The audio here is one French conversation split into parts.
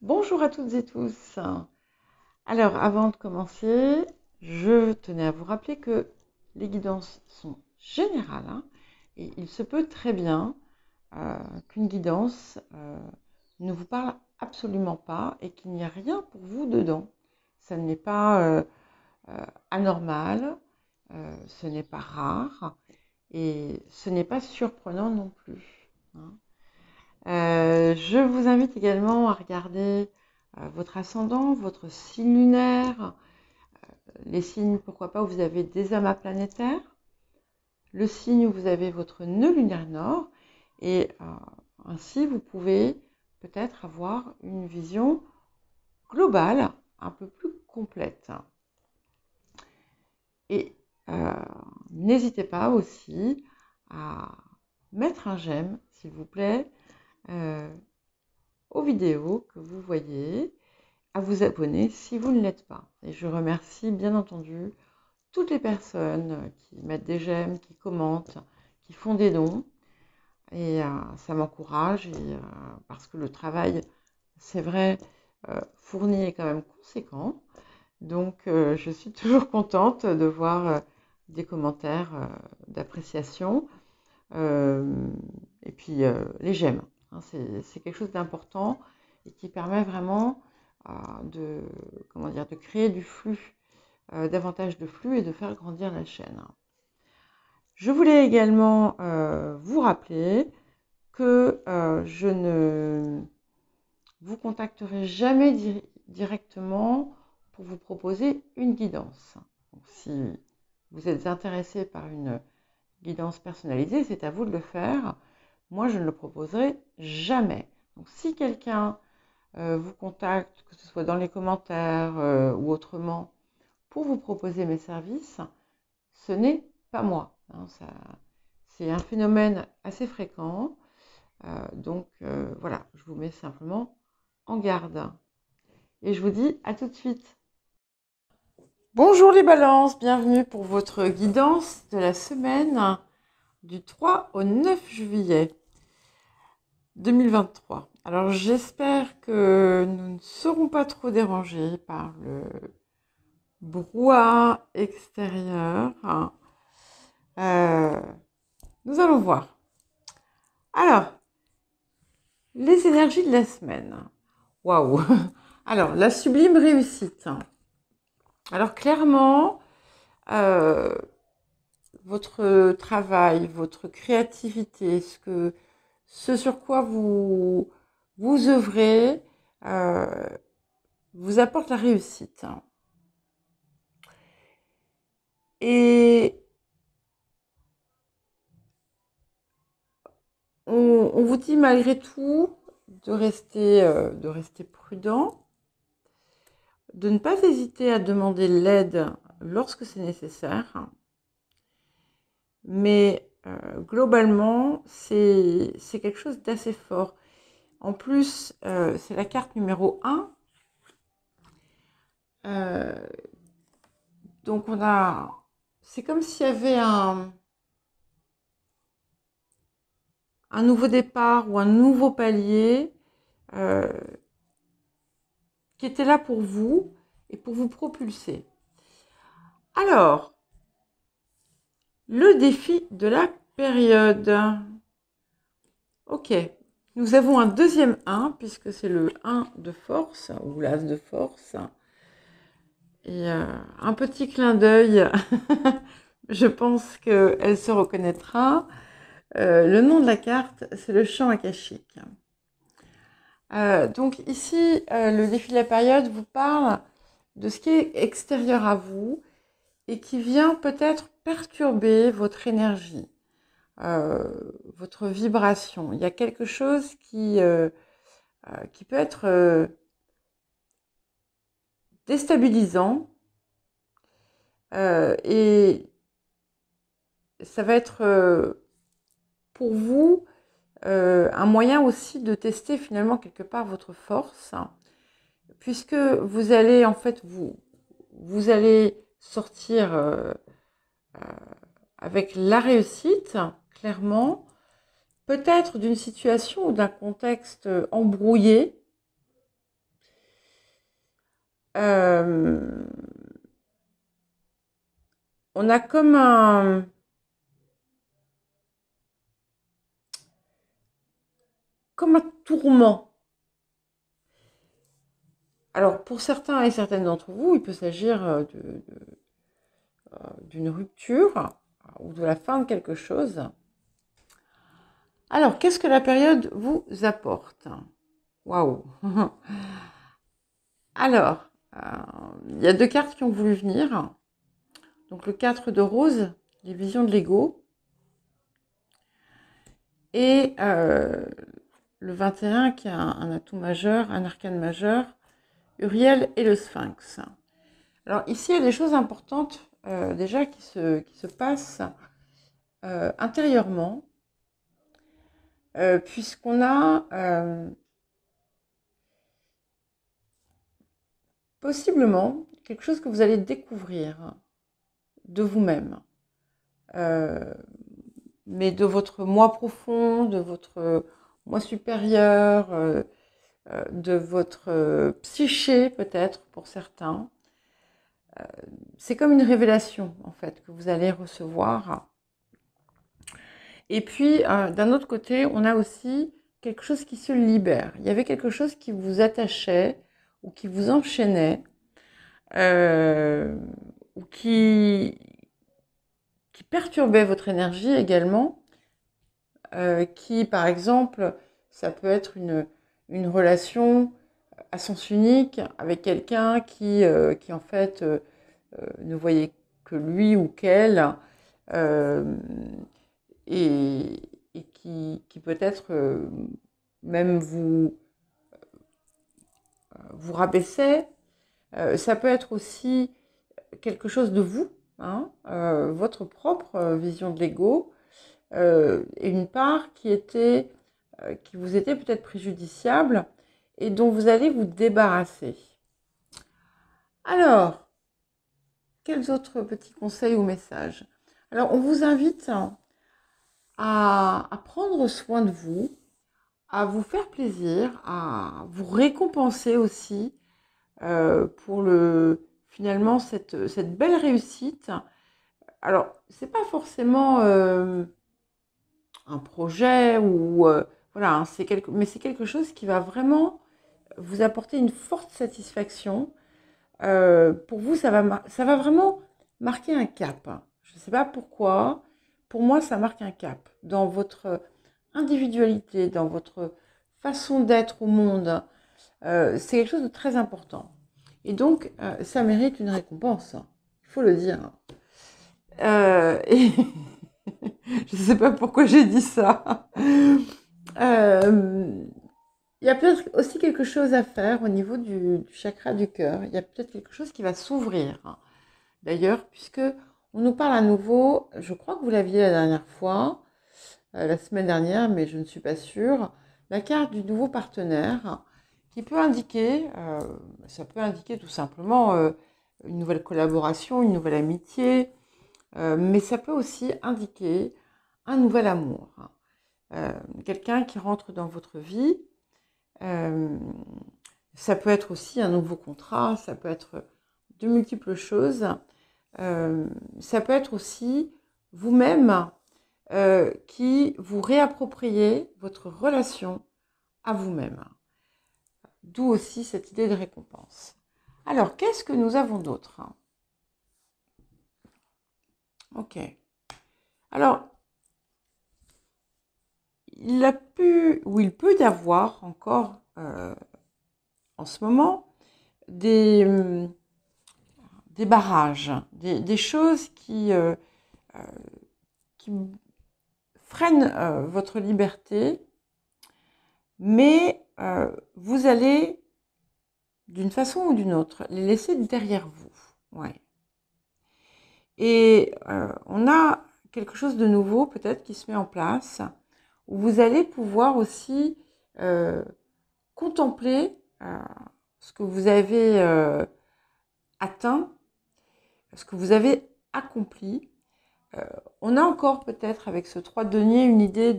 Bonjour à toutes et tous. Alors, avant de commencer, je tenais à vous rappeler que les guidances sont générales, hein, et il se peut très bien qu'une guidance ne vous parle absolument pas et qu'il n'y a rien pour vous dedans. Ça n'est pas anormal, ce n'est pas rare et ce n'est pas surprenant non plus, hein. Je vous invite également à regarder votre ascendant, votre signe lunaire, les signes, pourquoi pas, où vous avez des amas planétaires, le signe où vous avez votre nœud lunaire nord, et ainsi vous pouvez peut-être avoir une vision globale, un peu plus complète. Et euh, n'hésitez pas aussi à mettre un j'aime, s'il vous plaît, euh, aux vidéos que vous voyez, à vous abonner si vous ne l'êtes pas. Et je remercie bien entendu toutes les personnes qui mettent des j'aime, qui commentent, qui font des dons. Et ça m'encourage parce que le travail, c'est vrai, fourni est quand même conséquent. Donc je suis toujours contente de voir des commentaires d'appréciation. Et puis les j'aime, hein, c'est quelque chose d'important et qui permet vraiment de, comment dire, de créer du flux, davantage de flux et de faire grandir la chaîne. Je voulais également vous rappeler que je ne vous contacterai jamais directement pour vous proposer une guidance. Donc, si vous êtes intéressé par une guidance personnalisée, c'est à vous de le faire. Moi, je ne le proposerai jamais. Donc, si quelqu'un vous contacte, que ce soit dans les commentaires ou autrement, pour vous proposer mes services, ce n'est pas moi, hein, c'est un phénomène assez fréquent. Donc, voilà, je vous mets simplement en garde. Et je vous dis à tout de suite. Bonjour les balances, bienvenue pour votre guidance de la semaine du 3 au 9 juillet 2023. Alors j'espère que nous ne serons pas trop dérangés par le brouhaha extérieur. Euh, nous allons voir. Alors, les énergies de la semaine. Waouh! Alors, la sublime réussite. Alors clairement, euh, votre travail, votre créativité, ce sur quoi vous œuvrez, euh, vous apporte la réussite. Et on vous dit malgré tout de rester prudent, de ne pas hésiter à demander l'aide lorsque c'est nécessaire. Mais globalement, c'est quelque chose d'assez fort. En plus, c'est la carte numéro 1. Donc c'est comme s'il y avait un nouveau départ ou un nouveau palier euh, qui était là pour vous et pour vous propulser. Alors, le défi de la période. Ok, nous avons un deuxième 1 puisque c'est le 1 de force ou l'as de force. Et un petit clin d'œil, je pense qu'elle se reconnaîtra. Le nom de la carte, c'est le champ akashique. Donc ici, le défi de la période vous parle de ce qui est extérieur à vous et qui vient peut-être perturber votre énergie, votre vibration. Il y a quelque chose qui peut être déstabilisant et ça va être pour vous un moyen aussi de tester finalement quelque part votre force, puisque vous allez en fait vous allez sortir avec la réussite, clairement, peut-être d'une situation ou d'un contexte embrouillé, euh, on a comme un tourment. Alors, pour certains et certaines d'entre vous, il peut s'agir d'une rupture ou de la fin de quelque chose. Alors, qu'est-ce que la période vous apporte? Waouh! Alors, il y a 2 cartes qui ont voulu venir. Donc, le 4 de rose, les visions de l'ego. Et le 21 qui a un atout majeur, un arcane majeur, Uriel et le Sphinx. Alors ici, il y a des choses importantes déjà qui se passent intérieurement, puisqu'on a possiblement quelque chose que vous allez découvrir de vous-même, mais de votre moi profond, de votre moi supérieur, de votre psyché peut-être pour certains. C'est comme une révélation en fait que vous allez recevoir. Et puis d'un autre côté, on a aussi quelque chose qui se libère. Il y avait quelque chose qui vous attachait ou qui vous enchaînait ou qui perturbait votre énergie également. Qui par exemple, ça peut être une relation à sens unique avec quelqu'un qui en fait ne voyait que lui ou qu'elle euh, et qui peut-être même vous rabaissait. Ça peut être aussi quelque chose de vous, hein, votre propre vision de l'ego, et une part qui vous était peut-être préjudiciable et dont vous allez vous débarrasser. Alors, quels autres petits conseils ou messages? Alors, on vous invite à prendre soin de vous, à vous faire plaisir, à vous récompenser aussi pour finalement cette belle réussite. Alors, c'est pas forcément un projet ou voilà, hein, mais c'est quelque chose qui va vraiment vous apporter une forte satisfaction. Pour vous, ça va vraiment marquer un cap. Je ne sais pas pourquoi. Pour moi, ça marque un cap dans votre individualité, dans votre façon d'être au monde. C'est quelque chose de très important. Et donc, ça mérite une récompense. Il faut le dire. Et je ne sais pas pourquoi j'ai dit ça. Il y a peut-être aussi quelque chose à faire au niveau du chakra du cœur. Il y a peut-être quelque chose qui va s'ouvrir. D'ailleurs, puisque on nous parle à nouveau, je crois que vous l'aviez la dernière fois, la semaine dernière, mais je ne suis pas sûre, la carte du nouveau partenaire qui peut indiquer, ça peut indiquer tout simplement une nouvelle collaboration, une nouvelle amitié, mais ça peut aussi indiquer un nouvel amour. Quelqu'un qui rentre dans votre vie. Ça peut être aussi un nouveau contrat, ça peut être de multiples choses. Ça peut être aussi vous-même qui vous réappropriez votre relation à vous-même. D'où aussi cette idée de récompense. Alors, qu'est-ce que nous avons d'autre? Ok. Alors, il peut y avoir encore en ce moment des barrages, des choses qui freinent votre liberté, mais vous allez, d'une façon ou d'une autre, les laisser derrière vous. Ouais. Et on a quelque chose de nouveau peut-être qui se met en place, où vous allez pouvoir aussi contempler ce que vous avez atteint, ce que vous avez accompli. On a encore peut-être avec ce 3 de denier une idée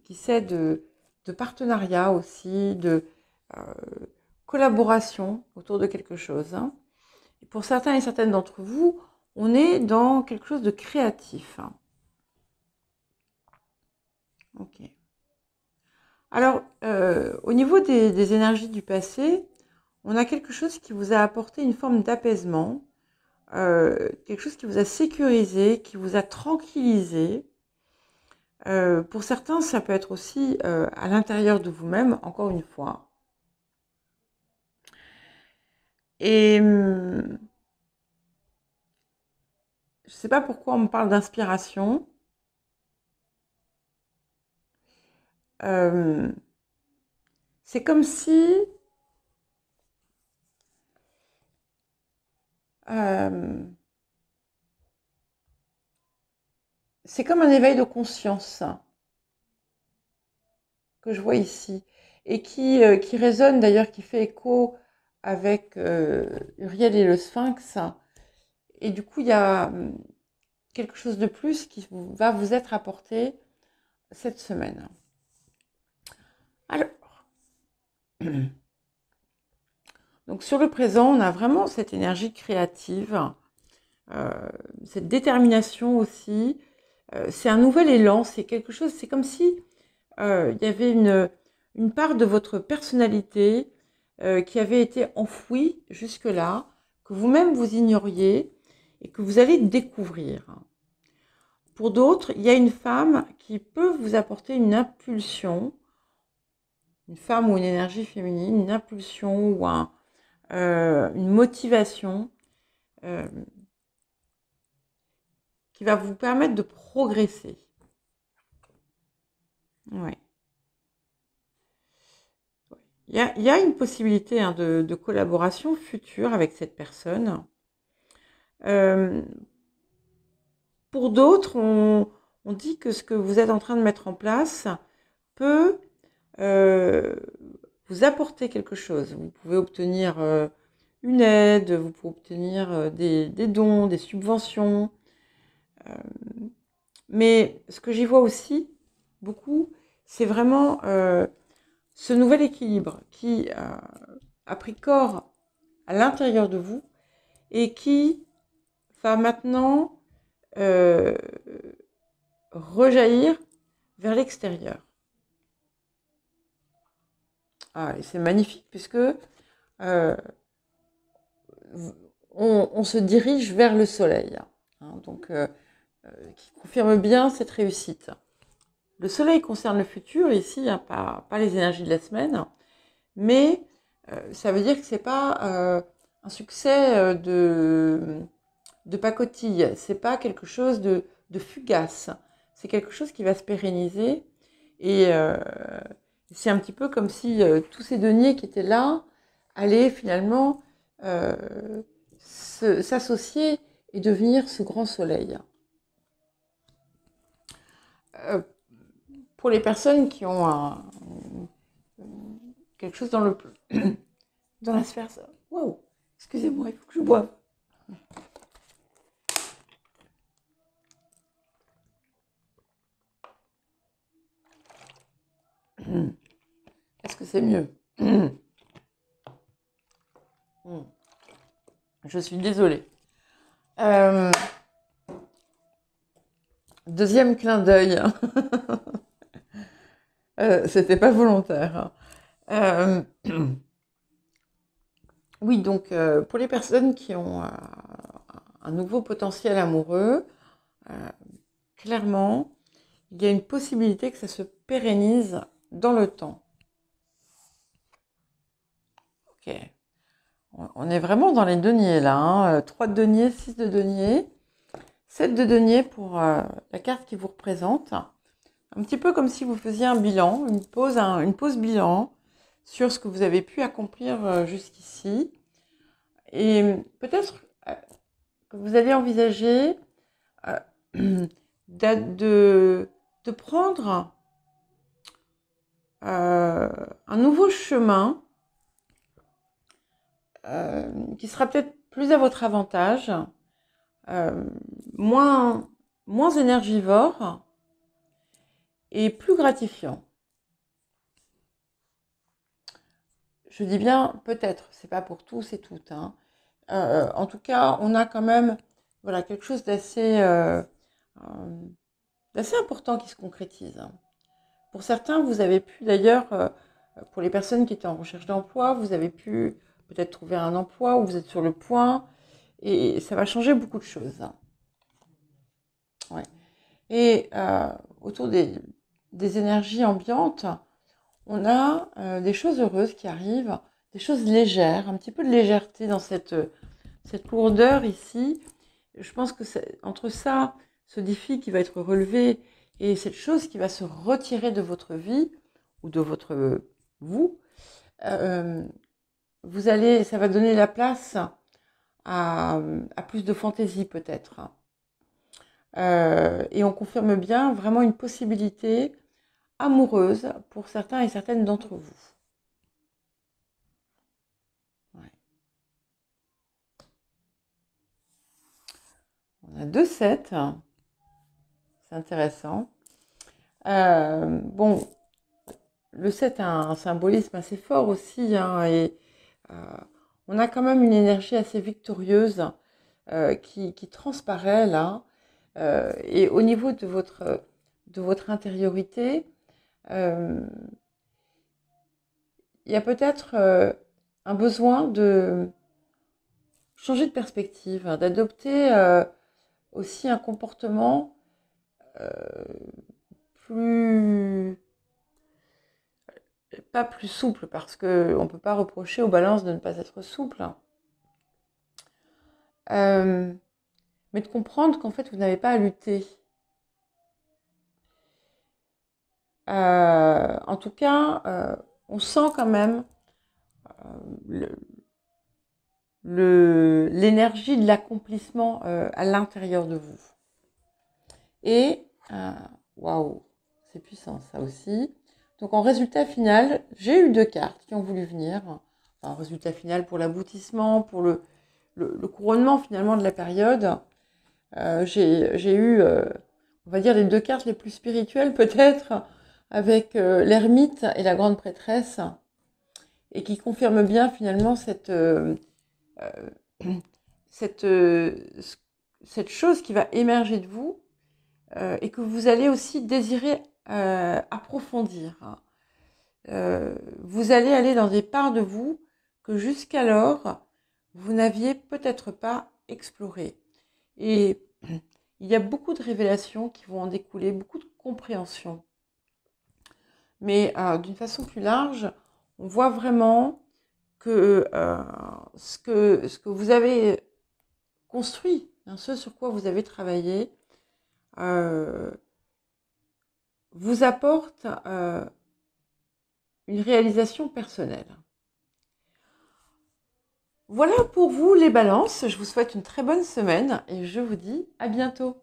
qui sait de partenariat aussi, collaboration autour de quelque chose. Hein. Et pour certains et certaines d'entre vous, on est dans quelque chose de créatif. Ok. Alors, au niveau des énergies du passé, on a quelque chose qui vous a apporté une forme d'apaisement, quelque chose qui vous a sécurisé, qui vous a tranquillisé. Pour certains, ça peut être aussi à l'intérieur de vous-même, encore une fois. Et je ne sais pas pourquoi on me parle d'inspiration. C'est comme si c'est comme un éveil de conscience que je vois ici et qui résonne d'ailleurs, qui fait écho avec Uriel et le Sphinx. Et du coup, il y a quelque chose de plus qui va vous être apporté cette semaine. Alors, donc sur le présent, on a vraiment cette énergie créative, cette détermination aussi. C'est un nouvel élan, c'est quelque chose, c'est comme si il y avait une part de votre personnalité qui avait été enfouie jusque-là, que vous-même vous ignoriez et que vous allez découvrir. Pour d'autres, il y a une femme qui peut vous apporter une impulsion, une femme ou une énergie féminine, une impulsion ou une motivation qui va vous permettre de progresser. Ouais. Il y a une possibilité de collaboration future avec cette personne. Pour d'autres, on dit que ce que vous êtes en train de mettre en place peut vous apporter quelque chose. Vous pouvez obtenir une aide, vous pouvez obtenir des dons, des subventions. Mais ce que j'y vois aussi beaucoup, c'est vraiment ce nouvel équilibre qui a pris corps à l'intérieur de vous et qui va maintenant rejaillir vers l'extérieur. Ah, et c'est magnifique puisque on se dirige vers le soleil, hein, donc qui confirme bien cette réussite. Le soleil concerne le futur ici, hein, pas les énergies de la semaine, mais ça veut dire que c'est pas un succès de pacotille, c'est pas quelque chose de fugace, c'est quelque chose qui va se pérenniser et c'est un petit peu comme si tous ces deniers qui étaient là allaient finalement s'associer et devenir ce grand soleil. Pour les personnes qui ont quelque chose dans dans la sphère... Wow, excusez-moi, il faut que je boive. Est-ce que c'est mieux? Je suis désolée. Deuxième clin d'œil. C'était pas volontaire. Oui, donc pour les personnes qui ont un nouveau potentiel amoureux, clairement, il y a une possibilité que ça se pérennise dans le temps. Ok. On est vraiment dans les deniers là. Hein. 3 de deniers, 6 de deniers, 7 de deniers pour la carte qui vous représente. Un petit peu comme si vous faisiez un bilan, une pause bilan sur ce que vous avez pu accomplir jusqu'ici. Et peut-être que vous allez envisager de prendre un nouveau chemin qui sera peut-être plus à votre avantage, moins énergivore et plus gratifiant. je dis bien peut-être, c'est pas pour tous et toutes, hein. En tout cas, on a quand même voilà, quelque chose d'assez important qui se concrétise, hein. Pour certains, vous avez pu d'ailleurs, pour les personnes qui étaient en recherche d'emploi, vous avez pu peut-être trouver un emploi ou vous êtes sur le point et ça va changer beaucoup de choses, hein. Ouais. Et autour des énergies ambiantes, on a des choses heureuses qui arrivent, des choses légères, un petit peu de légèreté dans cette lourdeur ici. Je pense que entre ça, ce défi qui va être relevé et cette chose qui va se retirer de votre vie ou de votre vous, ça va donner la place à plus de fantaisie peut-être. Et on confirme bien vraiment une possibilité amoureuse pour certains et certaines d'entre vous. Ouais. On a 2 7, c'est intéressant. Bon, le 7 a un symbolisme assez fort aussi, hein, et on a quand même une énergie assez victorieuse qui transparaît là. Et au niveau de votre intériorité, il y a peut-être un besoin de changer de perspective, hein, d'adopter aussi un comportement plus pas plus souple, parce qu'on ne peut pas reprocher aux balances de ne pas être souple, mais de comprendre qu'en fait vous n'avez pas à lutter. En tout cas, on sent quand même l'énergie de l'accomplissement à l'intérieur de vous. Et, waouh, c'est puissant ça aussi. Donc en résultat final, j'ai eu 2 cartes qui ont voulu venir. Enfin, résultat final pour l'aboutissement, pour le couronnement finalement de la période. J'ai eu, on va dire, les 2 cartes les plus spirituelles peut-être, avec l'ermite et la grande prêtresse, et qui confirment bien finalement cette chose qui va émerger de vous et que vous allez aussi désirer approfondir. Vous allez aller dans des parts de vous que jusqu'alors, vous n'aviez peut-être pas explorées. Et il y a beaucoup de révélations qui vont en découler, beaucoup de compréhension. Mais d'une façon plus large, on voit vraiment que ce que vous avez construit, hein, ce sur quoi vous avez travaillé, vous apporte une réalisation personnelle. Voilà pour vous les balances. Je vous souhaite une très bonne semaine et je vous dis à bientôt.